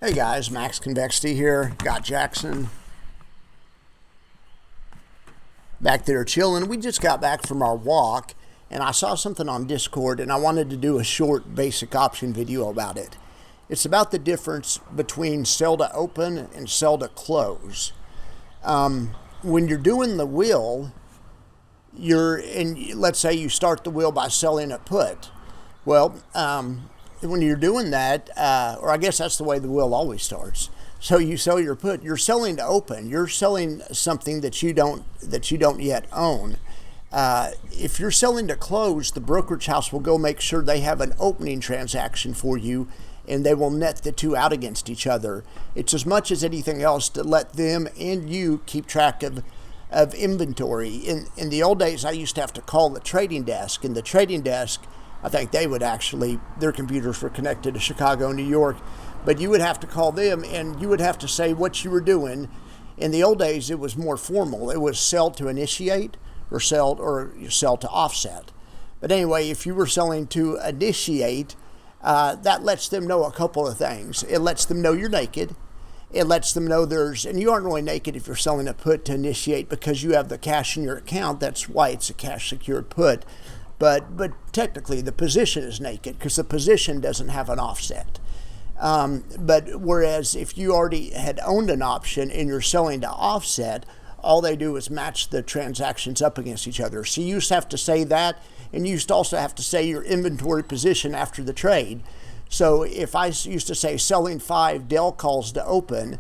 Hey guys, Max Convexity here. Got Jackson back there chilling. We just got back from our walk and I saw something on Discord and I wanted to do a short basic option video about it. It's about the difference between sell to open and sell to close. When you're doing the wheel, let's say you start the wheel by selling a put. Well, when you're doing that, or I guess that's the way the wheel always starts. So you sell your put, you're selling to open. You're selling something that you don't yet own. If you're selling to close, the brokerage house will go make sure they have an opening transaction for you, and they will net the two out against each other. It's as much as anything else to let them and you keep track of inventory. In the old days, I used to have to call the trading desk, and the trading desk, I think they would actually, their computers were connected to Chicago and New York, but you would have to call them and you would have to say what you were doing. In the old days, it was more formal. It was sell to initiate or sell to offset. But anyway, if you were selling to initiate, that lets them know a couple of things. It lets them know you're naked. It lets them know and you aren't really naked if you're selling a put to initiate because you have the cash in your account. That's why it's a cash secured put. But technically the position is naked because the position doesn't have an offset. But whereas if you already had owned an option and you're selling to offset, all they do is match the transactions up against each other. So you used to have to say that, and you used to also have to say your inventory position after the trade. So if I used to say selling 5 Dell calls to open,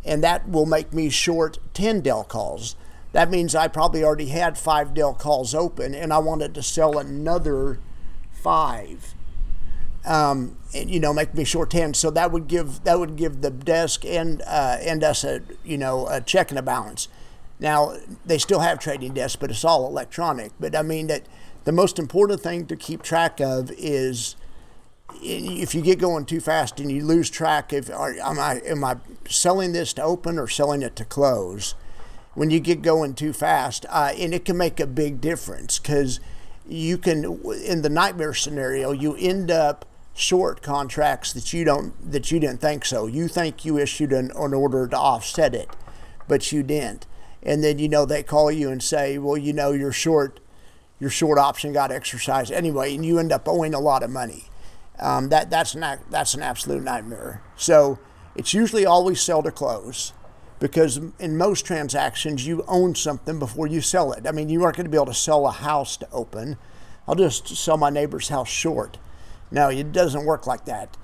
and that will make me short 10 Dell calls, that means I probably already had 5 Dell calls open and I wanted to sell another 5. And make me short 10. So that would give the desk and us a check and a balance. Now they still have trading desks, but it's all electronic. But I mean that the most important thing to keep track of is if you get going too fast and you lose track of am I selling this to open or selling it to close? When you get going too fast, and it can make a big difference because you can, in the nightmare scenario, you end up short contracts that you didn't think so. You think you issued an order to offset it, but you didn't. And then they call you and say, well, your short option got exercised anyway, and you end up owing a lot of money. That's an absolute nightmare. So it's usually always sell to close. Because in most transactions, you own something before you sell it. I mean, you aren't going to be able to sell a house to open. I'll just sell my neighbor's house short. No, it doesn't work like that.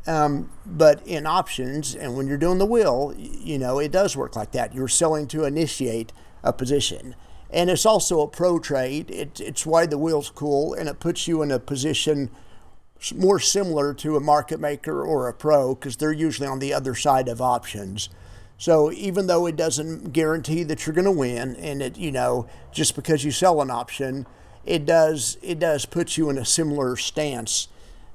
But in options, and when you're doing the wheel, it does work like that. You're selling to initiate a position. And it's also a pro trade. It's why the wheel's cool, and it puts you in a position more similar to a market maker or a pro, because they're usually on the other side of options. So even though it doesn't guarantee that you're going to win, and just because you sell an option, it does put you in a similar stance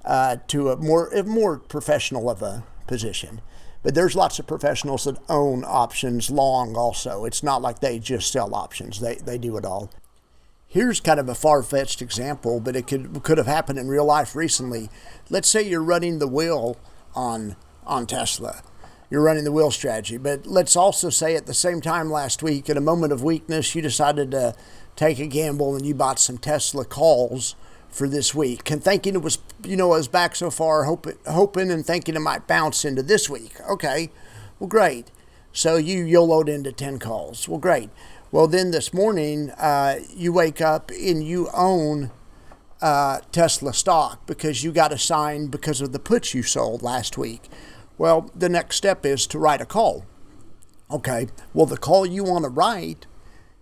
to a more professional of a position. But there's lots of professionals that own options long also. It's not like they just sell options. They do it all. Here's kind of a far-fetched example, but it could have happened in real life recently. Let's say you're running the wheel on Tesla. You're running the wheel strategy. But let's also say at the same time last week, in a moment of weakness, you decided to take a gamble and you bought some Tesla calls for this week. And thinking it was back so far, hoping and thinking it might bounce into this week. Okay, well, great. So you YOLO'd into 10 calls. Well, great. Well, then this morning, you wake up and you own Tesla stock because you got assigned because of the puts you sold last week. Well, the next step is to write a call. Okay, well, the call you want to write,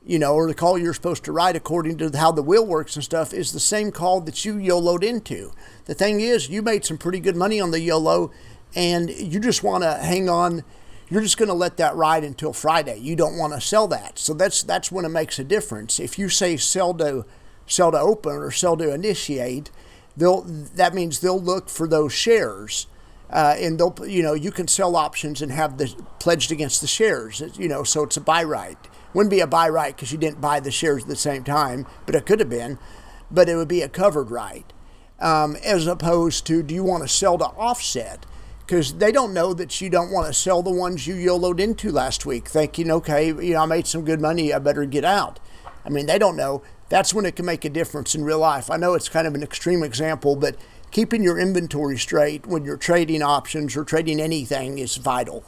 or the call you're supposed to write according to how the wheel works and stuff is the same call that you YOLO'd into. The thing is, you made some pretty good money on the YOLO, and you just want to hang on. You're just going to let that ride until Friday. You don't want to sell that. So that's when it makes a difference. If you say sell to open or sell to initiate, that means they'll look for those shares. And they'll, you can sell options and have the pledged against the shares, so it's a buy right. Wouldn't be a buy right because you didn't buy the shares at the same time, but it could have been. But it would be a covered right, as opposed to, do you want to sell to offset? because they don't know that you don't want to sell the ones you YOLO'd into last week, thinking, okay, I made some good money, I better get out. I mean, they don't know. That's when it can make a difference in real life. I know it's kind of an extreme example, but keeping your inventory straight when you're trading options or trading anything is vital.